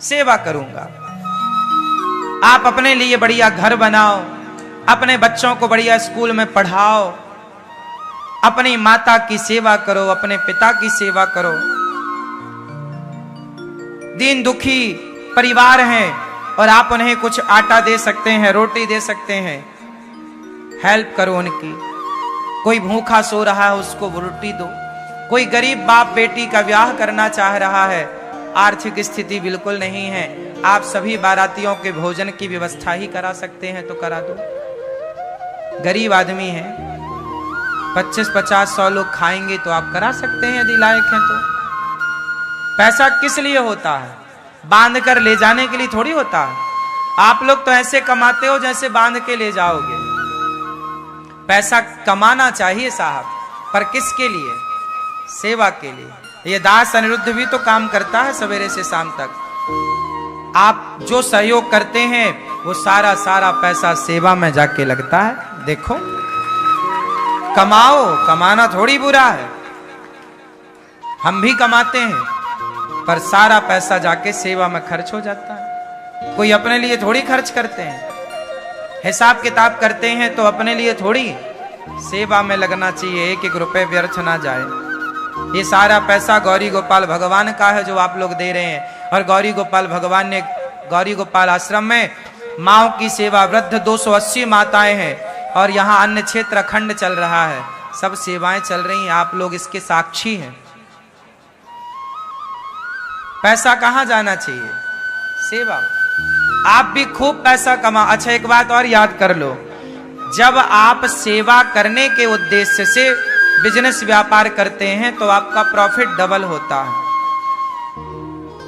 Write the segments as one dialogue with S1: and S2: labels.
S1: सेवा करूंगा। आप अपने लिए बढ़िया घर बनाओ, अपने बच्चों को बढ़िया स्कूल में पढ़ाओ, अपनी माता की सेवा करो, अपने पिता की सेवा करो। दीन दुखी परिवार हैं और आप उन्हें कुछ आटा दे सकते हैं, रोटी दे सकते हैं, हेल्प करो उनकी। कोई भूखा सो रहा है उसको रोटी दो। कोई गरीब बाप बेटी का ब्याह करना चाह रहा है, आर्थिक स्थिति बिल्कुल नहीं है, आप सभी बारातियों के भोजन की व्यवस्था ही करा सकते हैं तो करा दो। गरीब आदमी है, 25-50-100 लोग खाएंगे तो आप करा सकते हैं यदि लायक हैं तो। पैसा किस लिए होता है? बांध कर ले जाने के लिए थोड़ी होता है। आप लोग तो ऐसे कमाते हो जैसे बांध के ले जाओगे। पैसा कमाना चाहिए साहब, पर किसके लिए? सेवा के लिए। ये दास अनिरुद्ध भी तो काम करता है सवेरे से शाम तक। आप जो सहयोग करते हैं वो सारा सारा पैसा सेवा में जाके लगता है। देखो, कमाओ, कमाना थोड़ी बुरा है, हम भी कमाते हैं, पर सारा पैसा जाके सेवा में खर्च हो जाता है। कोई अपने लिए थोड़ी खर्च करते हैं, हिसाब किताब करते हैं तो अपने लिए थोड़ी, सेवा में लगना चाहिए, एक एक रुपए व्यर्थ ना जाए। ये सारा पैसा गौरी गोपाल भगवान का है जो आप लोग दे रहे हैं। और गौरी गोपाल भगवान ने गौरी गोपाल आश्रम में माओ की सेवा, वृद्ध 280 माताएं हैं और यहाँ अन्य क्षेत्र अखंड चल रहा है, सब सेवाएं चल रही हैं, आप लोग इसके साक्षी हैं। पैसा कहां जाना चाहिए? सेवा। आप भी खूब पैसा कमा। अच्छा, एक बात और याद कर लो, जब आप सेवा करने के उद्देश्य से बिजनेस व्यापार करते हैं तो आपका प्रॉफिट डबल होता है।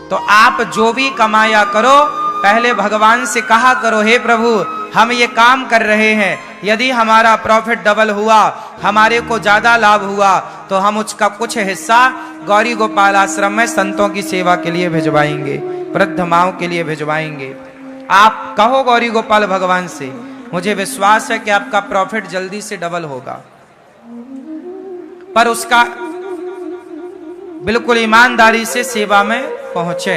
S1: तो आप जो भी कमाया करो, पहले भगवान से कहा करो, हे प्रभु हम ये काम कर रहे हैं, यदि हमारा प्रॉफिट डबल हुआ, हमारे को ज्यादा लाभ हुआ, तो हम उसका कुछ हिस्सा गौरी गोपाल आश्रम में संतों की सेवा के लिए भिजवाएंगे, वृद्ध माओं के लिए भिजवाएंगे। आप कहो गौरी गोपाल भगवान से, मुझे विश्वास है कि आपका प्रॉफिट जल्दी से डबल होगा। पर उसका बिल्कुल ईमानदारी से सेवा में पहुंचे।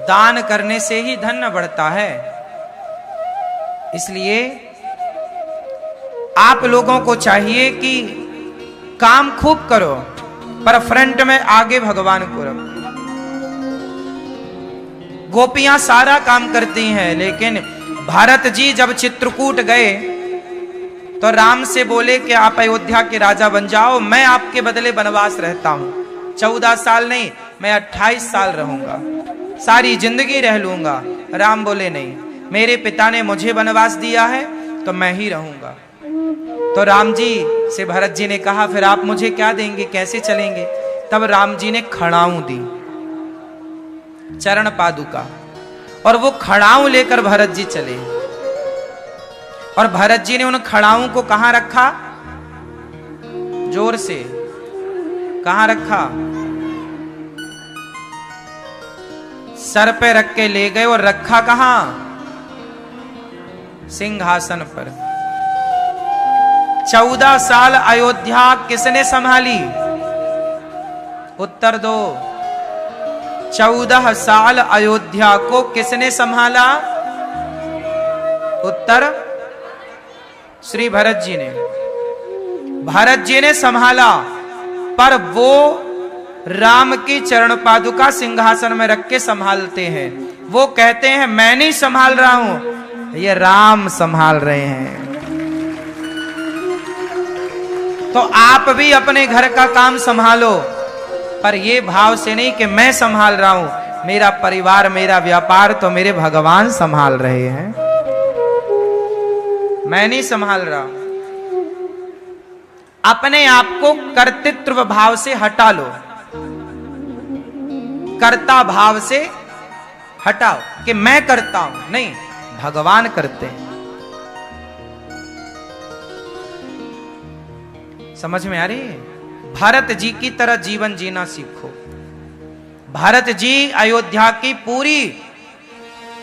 S1: दान करने से ही धन बढ़ता है। इसलिए आप लोगों को चाहिए कि काम खूब करो, पर फ्रंट में आगे भगवान को रखो। गोपियां सारा काम करती हैं, लेकिन भरत जी जब चित्रकूट गए तो राम से बोले कि आप अयोध्या के राजा बन जाओ, मैं आपके बदले वनवास रहता हूं। 14 साल नहीं, मैं 28 साल रहूंगा, सारी जिंदगी रह लूंगा। राम बोले नहीं, मेरे पिता ने मुझे वनवास दिया है तो मैं ही रहूंगा। तो राम जी से भरत जी ने कहा, फिर आप मुझे क्या देंगे, कैसे चलेंगे? तब राम जी ने खड़ाऊं दी, चरण पादुका, और वो खड़ाऊं लेकर भरत जी चले। और भरत जी ने उन खड़ाऊं को कहां रखा? जोर से, कहां रखा? सर पे रख के ले गए। और रखा कहां? सिंहासन पर। 14 साल अयोध्या किसने संभाली? उत्तर दो। 14 साल अयोध्या को किसने संभाला? उत्तर श्री भरत जी ने। भरत जी ने संभाला, पर वो राम की चरण पादुका सिंहासन में रख के संभालते हैं। वो कहते हैं मैं नहीं संभाल रहा हूं, ये राम संभाल रहे हैं। तो आप भी अपने घर का काम संभालो, पर ये भाव से नहीं कि मैं संभाल रहा हूं, मेरा परिवार, मेरा व्यापार तो मेरे भगवान संभाल रहे हैं, मैं नहीं संभाल रहा। अपने आप को कर्तृत्व भाव से हटा लो, कर्ता भाव से हटाओ कि मैं करता हूं, नहीं, भगवान करते हैं। समझ में आ रही है? भारत जी की तरह जीवन जीना सीखो। भारत जी अयोध्या की पूरी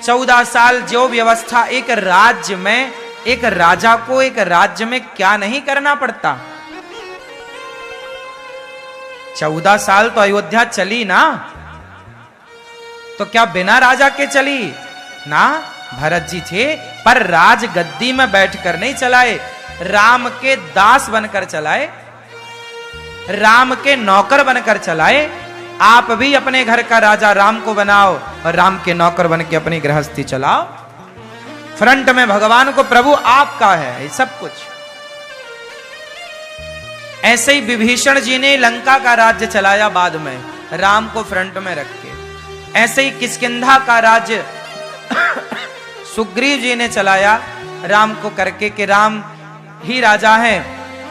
S1: 14 साल जो व्यवस्था, एक राज्य में एक राजा को एक राज्य में क्या नहीं करना पड़ता। 14 साल तो अयोध्या चली ना, तो क्या बिना राजा के चली? ना, भरत जी थे पर राज गद्दी में बैठकर नहीं चलाए, राम के दास बनकर चलाए, राम के नौकर बनकर चलाए। आप भी अपने घर का राजा राम को बनाओ और राम के नौकर बन के अपनी गृहस्थी चलाओ। फ्रंट में भगवान को प्रभु आपका है ये सब कुछ। ऐसे ही विभीषण जी ने लंका का राज्य चलाया बाद में, राम को फ्रंट में रख के। ऐसे ही किष्किंधा का राज्य सुग्रीव जी ने चलाया राम को करके कि राम ही राजा हैं,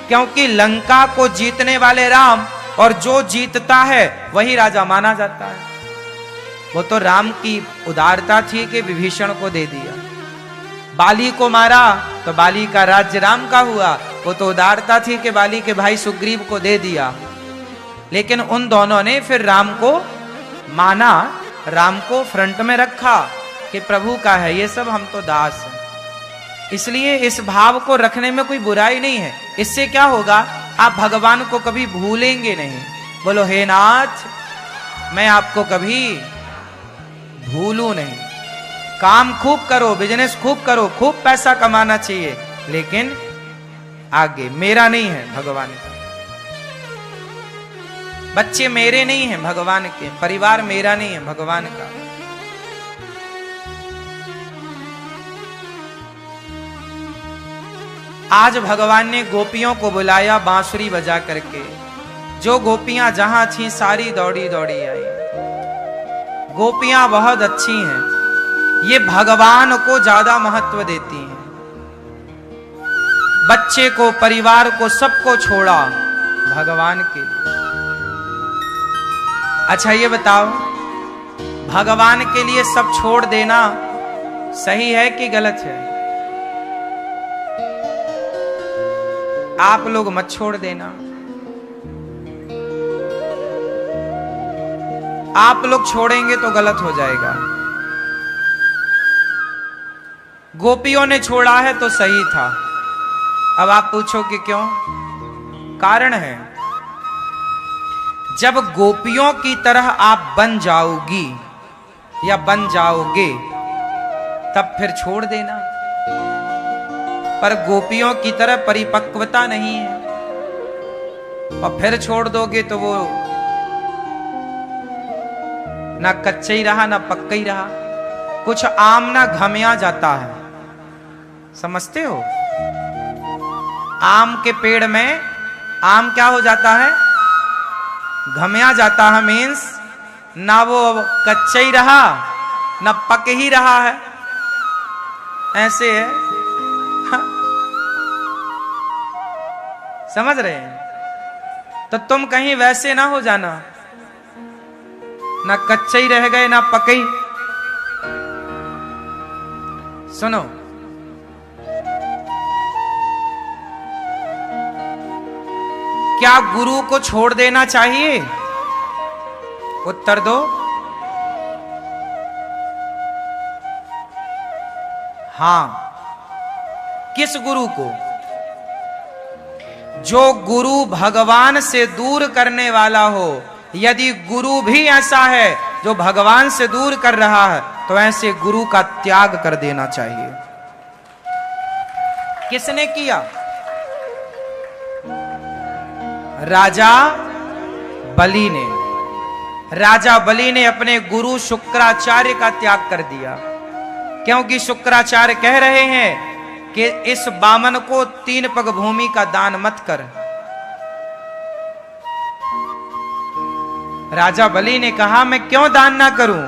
S1: क्योंकि लंका को जीतने वाले राम, और जो जीतता है वही राजा माना जाता है। वो तो राम की उदारता थी कि विभीषण को दे दिया। बाली को मारा तो बाली का राज्य राम का हुआ, वो तो उदारता थी कि बाली के भाई सुग्रीव को दे दिया। लेकिन उन दोनों ने फिर राम को माना, राम को फ्रंट में रखा कि प्रभु का है ये सब, हम तो दास हैं। इसलिए इस भाव को रखने में कोई बुराई नहीं है। इससे क्या होगा, आप भगवान को कभी भूलेंगे नहीं। बोलो हे नाथ, मैं आपको कभी भूलू नहीं। काम खूब करो, बिजनेस खूब करो, खूब पैसा कमाना चाहिए, लेकिन आगे मेरा नहीं है, भगवान का। बच्चे मेरे नहीं हैं, भगवान के। परिवार मेरा नहीं है, भगवान का। आज भगवान ने गोपियों को बुलाया बांसुरी बजा करके। जो गोपियां जहां थीं सारी दौड़ी दौड़ी आई। गोपियां बहुत अच्छी हैं, ये भगवान को ज्यादा महत्व देती हैं। बच्चे को, परिवार को, सबको छोड़ा भगवान के लिए। अच्छा ये बताओ, भगवान के लिए सब छोड़ देना सही है कि गलत है? आप लोग मत छोड़ देना। आप लोग छोड़ेंगे तो गलत हो जाएगा। गोपियों ने छोड़ा है तो सही था। अब आप पूछो कि क्यों? कारण है, जब गोपियों की तरह आप बन जाओगी या बन जाओगे तब फिर छोड़ देना। पर गोपियों की तरह परिपक्वता नहीं है, और फिर छोड़ दोगे तो वो ना कच्चा ही रहा ना पक्का ही रहा। कुछ आम ना घमिया जाता है, समझते हो? आम के पेड़ में आम क्या हो जाता है? घमिया जाता है। मीन्स ना वो कच्चा ही रहा ना पक ही रहा है, ऐसे है। समझ रहे हैं? तो तुम कहीं वैसे ना हो जाना, ना कच्चे ही रह गए ना पके ही। सुनो, क्या गुरु को छोड़ देना चाहिए? उत्तर दो। हां। किस गुरु को? जो गुरु भगवान से दूर करने वाला हो। यदि गुरु भी ऐसा है जो भगवान से दूर कर रहा है, तो ऐसे गुरु का त्याग कर देना चाहिए। किसने किया? राजा बलि ने। राजा बलि ने अपने गुरु शुक्राचार्य का त्याग कर दिया, क्योंकि शुक्राचार्य कह रहे हैं कि इस बामन को 3 पग भूमि का दान मत कर। राजा बलि ने कहा मैं क्यों दान ना करूं?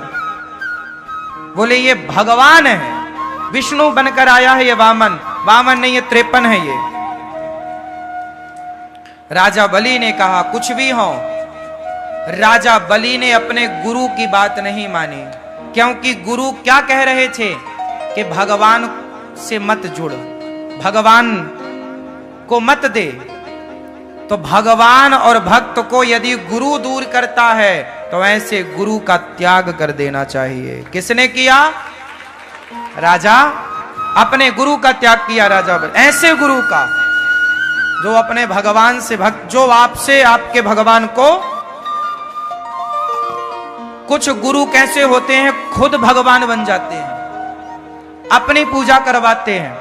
S1: बोले ये भगवान है, विष्णु बनकर आया है ये वामन। वामन नहीं, ये 53 है ये। राजा बलि ने कहा कुछ भी हो, राजा बलि ने अपने गुरु की बात नहीं मानी, क्योंकि गुरु क्या कह रहे थे कि भगवान से मत जुड़, भगवान को मत दे। तो भगवान और भक्त को यदि गुरु दूर करता है तो ऐसे गुरु का त्याग कर देना चाहिए। किसने किया? राजा अपने गुरु का त्याग किया। राजा ऐसे गुरु का जो अपने भगवान से भक्त, जो आपसे आपके भगवान कुछ गुरु कैसे होते हैं, खुद भगवान बन जाते हैं, अपनी पूजा करवाते हैं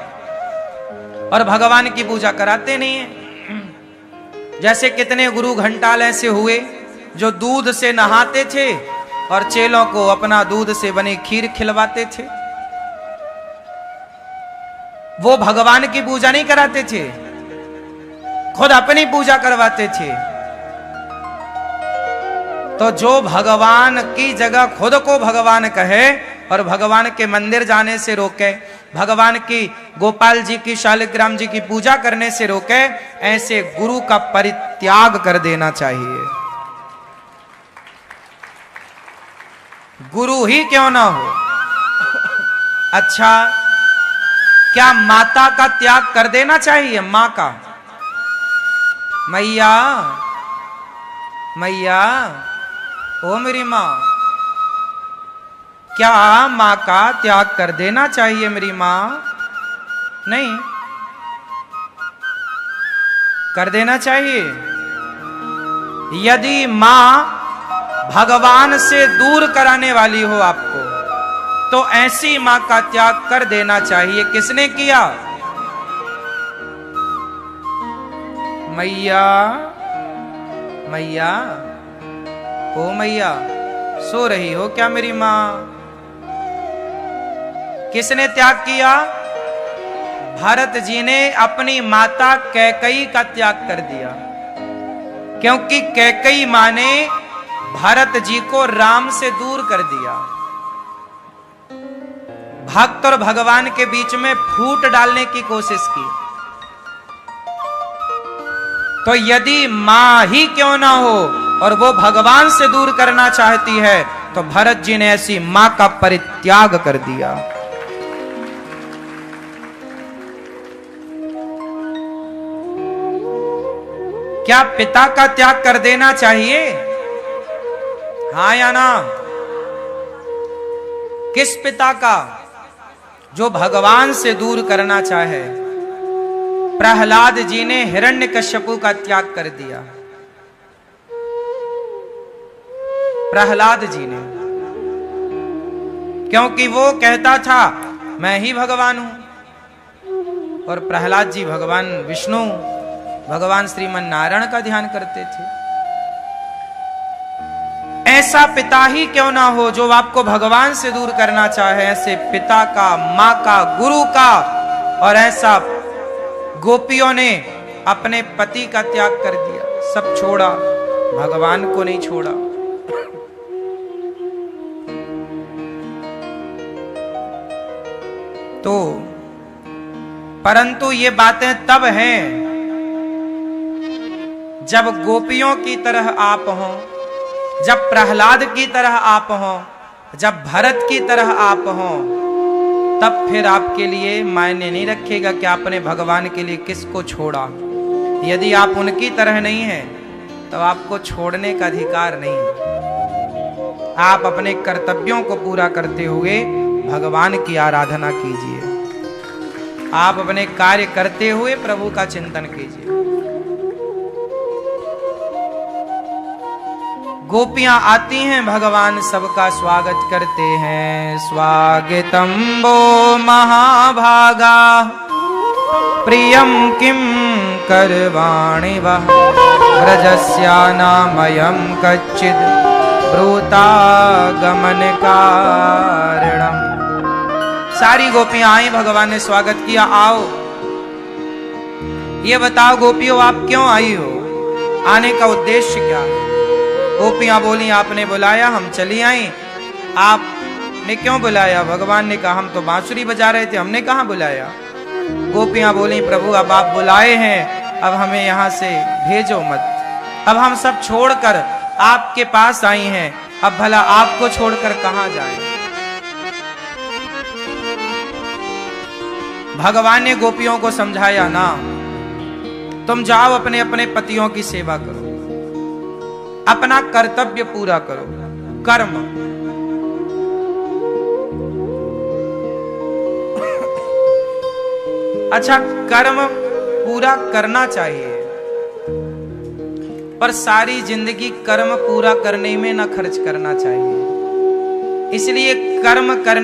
S1: और भगवान की पूजा कराते नहीं है। जैसे कितने गुरु घंटाल ऐसे हुए जो दूध से नहाते थे और चेलों को अपना दूध से बनी खीर खिलवाते थे। वो भगवान की पूजा नहीं कराते थे, खुद अपनी पूजा करवाते थे। तो जो भगवान की जगह खुद को भगवान कहे और भगवान के मंदिर जाने से रोके, भगवान की गोपाल जी की शालिग्राम जी की पूजा करने से रोके, ऐसे गुरु का परित्याग कर देना चाहिए। गुरु ही क्यों ना हो। अच्छा, क्या माता का त्याग कर देना चाहिए? मां का, मैया मैया ओ मेरी मां, क्या मां का त्याग कर देना चाहिए मेरी मां? नहीं कर देना चाहिए। यदि मां भगवान से दूर कराने वाली हो आपको, तो ऐसी मां का त्याग कर देना चाहिए। किसने किया? मैया मैया ओ मैया, सो रही हो क्या मेरी मां? किसने त्याग किया? भरत जी ने अपनी माता कैकेयी का त्याग कर दिया, क्योंकि कैकेयी मां ने भरत जी को राम से दूर कर दिया। भक्त और भगवान के बीच में फूट डालने की कोशिश की। तो यदि मां ही क्यों ना हो और वो भगवान से दूर करना चाहती है, तो भरत जी ने ऐसी मां का परित्याग कर दिया। क्या पिता का त्याग कर देना चाहिए? हाँ या ना? किस पिता का? जो भगवान से दूर करना चाहे। प्रहलाद जी ने हिरण्यकश्यपु का त्याग कर दिया। प्रहलाद जी ने, क्योंकि वो कहता था मैं ही भगवान हूं, और प्रहलाद जी भगवान विष्णु, भगवान श्रीमन नारायण का ध्यान करते थे। ऐसा पिता ही क्यों ना हो जो आपको भगवान से दूर करना चाहे। ऐसे पिता का, मां का, गुरु का। और ऐसा गोपियों ने अपने पति का त्याग कर दिया, सब छोड़ा, भगवान को नहीं छोड़ा। तो परंतु ये बातें तब हैं जब गोपियों की तरह आप हों, जब प्रहलाद की तरह आप हों, जब भरत की तरह आप हों, तब फिर आपके लिए मायने नहीं रखेगा कि आपने भगवान के लिए किसको छोड़ा। यदि आप उनकी तरह नहीं हैं, तो आपको छोड़ने का अधिकार नहीं है। आप अपने कर्तव्यों को पूरा करते हुए भगवान की आराधना कीजिए। आप अपने कार्य करते हुए प्रभु का चिंतन कीजिए। गोपियां आती हैं, भगवान सबका स्वागत करते हैं। स्वागतम वो महाभागा प्रियम किम करवाणि वः व्रजस्यानामयं कच्चिद् ब्रूतागमन कारणम्। सारी गोपियां आई, भगवान ने स्वागत किया। आओ, ये बताओ गोपियों, आप क्यों आई हो? आने का उद्देश्य क्या है? गोपियां बोली, आपने बुलाया, हम चली आई। आपने क्यों बुलाया? भगवान ने कहा हम तो बांसुरी बजा रहे थे, हमने कहां बुलाया। गोपियां बोली, प्रभु अब आप बुलाए हैं, अब हमें यहां से भेजो मत। अब हम सब छोड़कर आपके पास आई हैं, अब भला आपको छोड़कर कहां जाएं? भगवान ने गोपियों को समझाया, ना, तुम जाओ अपने अपने पतियों की सेवा करो, अपना कर्तव्य पूरा करो, कर्म। अच्छा, कर्म पूरा करना चाहिए, पर सारी जिंदगी कर्म पूरा करने में ना खर्च करना चाहिए। इसलिए कर्म करने